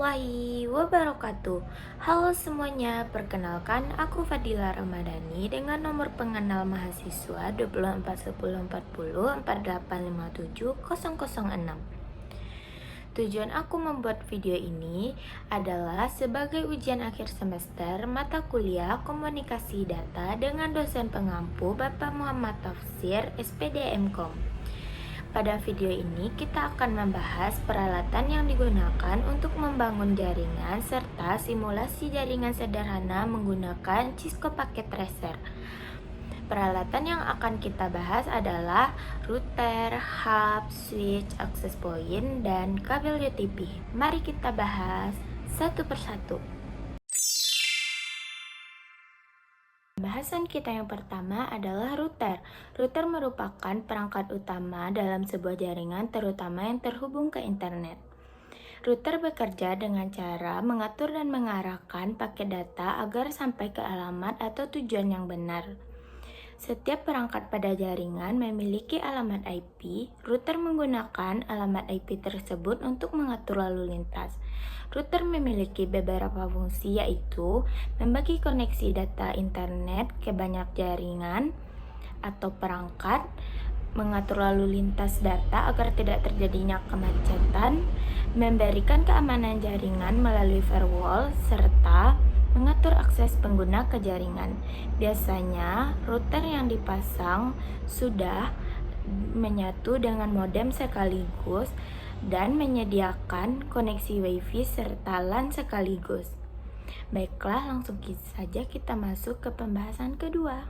warahmatullahi wabarakatuh. Halo semuanya, perkenalkan aku Fadila Ramadhani dengan nomor pengenal mahasiswa 24104048570006. Tujuan aku membuat video ini adalah sebagai ujian akhir semester mata kuliah Komunikasi Data dengan dosen pengampu Bapak Muhammad Tafsir, SPD MKom. Pada video ini kita akan membahas peralatan yang digunakan untuk membangun jaringan serta simulasi jaringan sederhana menggunakan Cisco Packet Tracer. Peralatan yang akan kita bahas adalah router, hub, switch, access point, dan kabel UTP. Mari kita bahas satu persatu. Bahasan kita yang pertama adalah router. Router merupakan perangkat utama dalam sebuah jaringan, terutama yang terhubung ke internet. Router bekerja dengan cara mengatur dan mengarahkan paket data agar sampai ke alamat atau tujuan yang benar. Setiap perangkat pada jaringan memiliki alamat IP. Router menggunakan alamat IP tersebut untuk mengatur lalu lintas. Router memiliki beberapa fungsi, yaitu membagi koneksi data internet ke banyak jaringan atau perangkat, mengatur lalu lintas data agar tidak terjadinya kemacetan, memberikan keamanan jaringan melalui firewall, serta mengatur akses pengguna ke jaringan. Biasanya, router yang dipasang sudah menyatu dengan modem sekaligus dan menyediakan koneksi WiFi serta LAN sekaligus. Baiklah, langsung saja kita masuk ke pembahasan kedua.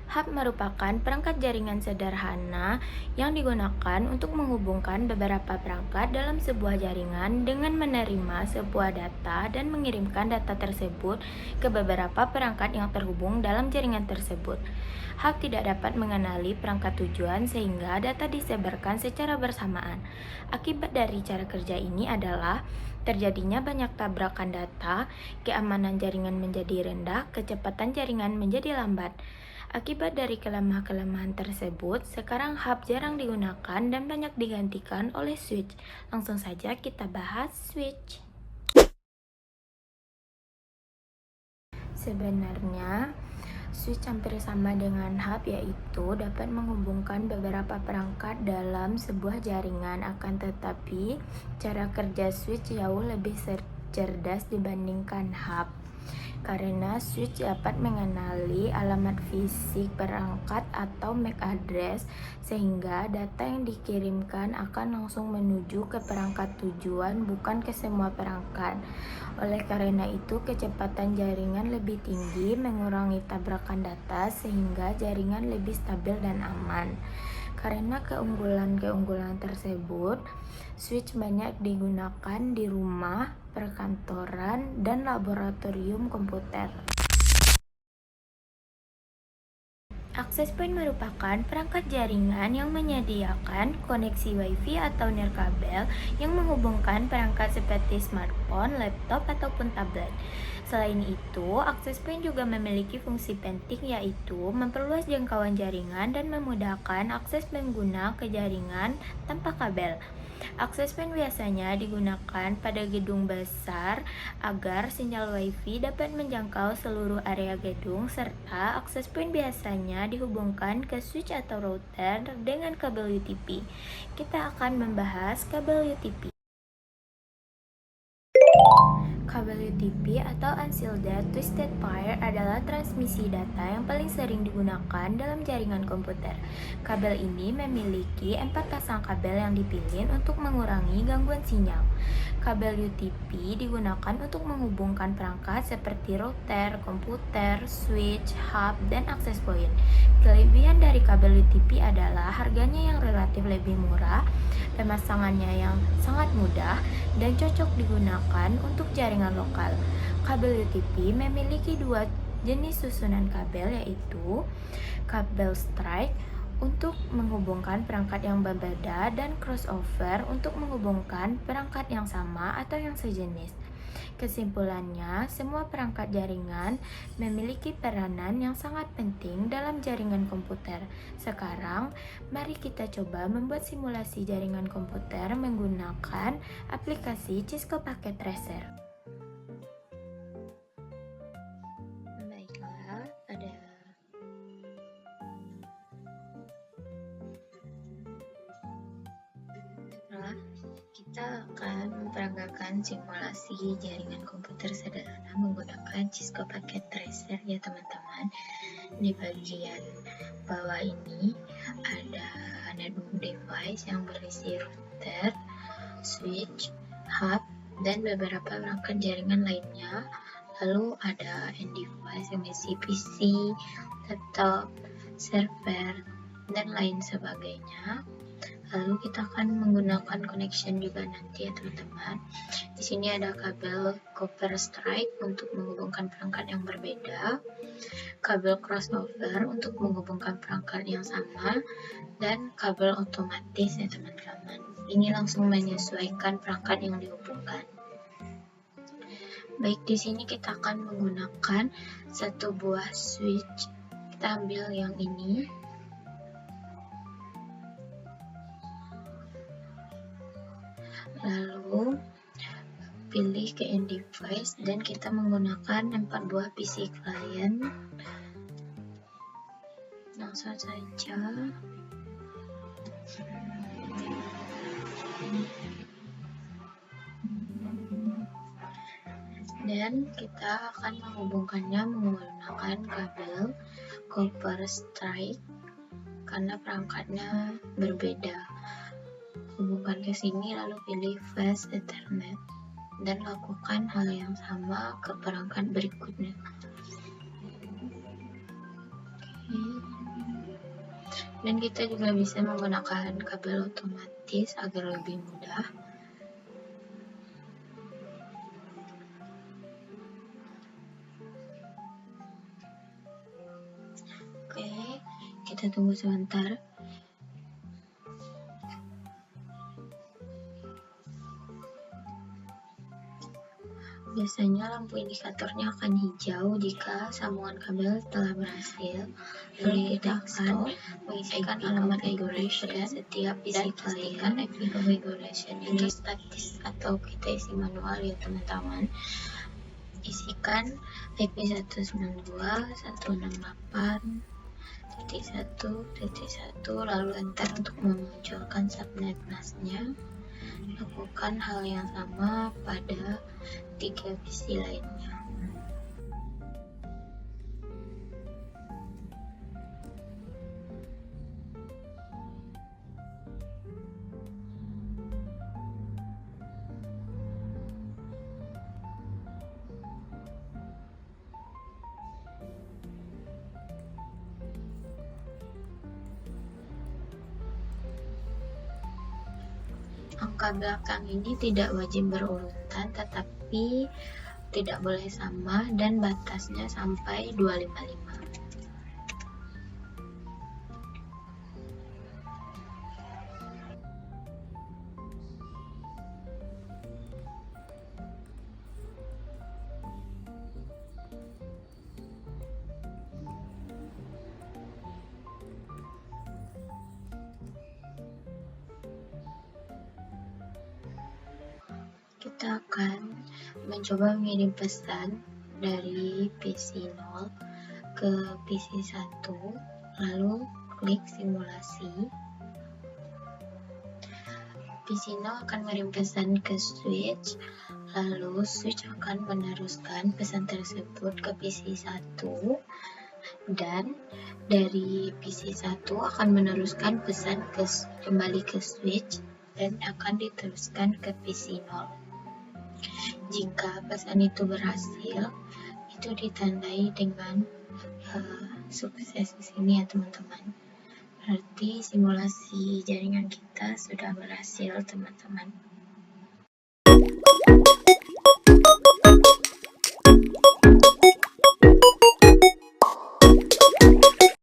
Hub merupakan perangkat jaringan sederhana yang digunakan untuk menghubungkan beberapa perangkat dalam sebuah jaringan dengan menerima sebuah data dan mengirimkan data tersebut ke beberapa perangkat yang terhubung dalam jaringan tersebut. Hub tidak dapat mengenali perangkat tujuan sehingga data disebarkan secara bersamaan. Akibat dari cara kerja ini adalah terjadinya banyak tabrakan data, keamanan jaringan menjadi rendah, kecepatan jaringan menjadi lambat. Akibat dari kelemahan-kelemahan tersebut, sekarang hub jarang digunakan dan banyak digantikan oleh switch. Langsung saja kita bahas switch. Sebenarnya, switch hampir sama dengan hub, yaitu dapat menghubungkan beberapa perangkat dalam sebuah jaringan. Akan tetapi, cara kerja switch jauh lebih cerdas dibandingkan hub. Karena switch dapat mengenali alamat fisik perangkat atau MAC address, sehingga data yang dikirimkan akan langsung menuju ke perangkat tujuan, bukan ke semua perangkat. Oleh karena itu, kecepatan jaringan lebih tinggi, mengurangi tabrakan data, sehingga jaringan lebih stabil dan aman. Karena keunggulan-keunggulan tersebut, switch banyak digunakan di rumah, perkantoran, dan laboratorium komputer. Access point merupakan perangkat jaringan yang menyediakan koneksi WiFi atau nirkabel yang menghubungkan perangkat seperti smartphone, laptop, ataupun tablet. Selain itu, access point juga memiliki fungsi penting, yaitu memperluas jangkauan jaringan dan memudahkan akses pengguna ke jaringan tanpa kabel. Access point biasanya digunakan pada gedung besar agar sinyal WiFi dapat menjangkau seluruh area gedung, serta access point biasanya dihubungkan ke switch atau router dengan kabel UTP. Kita akan membahas kabel UTP. Kabel UTP atau Unshielded Twisted Pair adalah transmisi data yang paling sering digunakan dalam jaringan komputer. Kabel ini memiliki 4 pasang kabel yang dipilih untuk mengurangi gangguan sinyal. Kabel UTP digunakan untuk menghubungkan perangkat seperti router, komputer, switch, hub, dan access point. Kelebihan dari kabel UTP adalah harganya yang relatif lebih murah, pemasangannya yang sangat mudah, dan cocok digunakan untuk jaringan lokal. Kabel UTP memiliki dua jenis susunan kabel, yaitu kabel strike untuk menghubungkan perangkat yang berbeda dan crossover untuk menghubungkan perangkat yang sama atau yang sejenis. Kesimpulannya, semua perangkat jaringan memiliki peranan yang sangat penting dalam jaringan komputer. Sekarang, mari kita coba membuat simulasi jaringan komputer menggunakan aplikasi Cisco Packet Tracer. Baiklah, kita akan memperagakan simulasi jaringan komputer sederhana menggunakan Cisco Packet Tracer ya teman-teman. Di bagian bawah ini ada network device yang berisi router, switch, hub, dan beberapa perangkat jaringan lainnya. Lalu ada end device yang berisi PC, laptop, server, dan lain sebagainya. Lalu kita akan menggunakan connection juga nanti ya teman-teman. Di sini ada kabel copper strike untuk menghubungkan perangkat yang berbeda, kabel crossover untuk menghubungkan perangkat yang sama, dan kabel otomatis ya teman-teman. Ini langsung menyesuaikan perangkat yang dihubungkan. Baik, di sini kita akan menggunakan satu buah switch. Kita ambil yang ini. Lalu pilih ke end device dan kita menggunakan 4 buah PC client. Langsung saja. Dan kita akan menghubungkannya menggunakan kabel copper strike karena perangkatnya berbeda. Hubungkan ke sini lalu pilih fast ethernet dan lakukan hal yang sama ke perangkat berikutnya. Dan kita juga bisa menggunakan kabel otomatis agar lebih mudah. Oke, kita tunggu sebentar. Biasanya lampu indikatornya akan hijau jika sambungan kabel telah berhasil. Lalu kita akan mengisikan alamat configuration setiap PC client. IP configuration itu statis atau kita isi manual ya teman-teman. Isikan IP 192.168.1.1 lalu enter untuk memunculkan subnet masknya. Lakukan hal yang sama pada 3 PC lainnya. Angka belakang ini tidak wajib berurutan, tetapi tidak boleh sama dan batasnya sampai 255. Kita akan mencoba mengirim pesan dari PC 0 ke PC 1, lalu klik simulasi. PC 0 akan mengirim pesan ke switch, lalu switch akan meneruskan pesan tersebut ke PC 1, dan dari PC 1 akan meneruskan pesan kembali ke switch dan akan diteruskan ke PC 0. Jika pesan itu berhasil, itu ditandai dengan sukses di sini ya teman-teman. Berarti simulasi jaringan kita sudah berhasil teman-teman.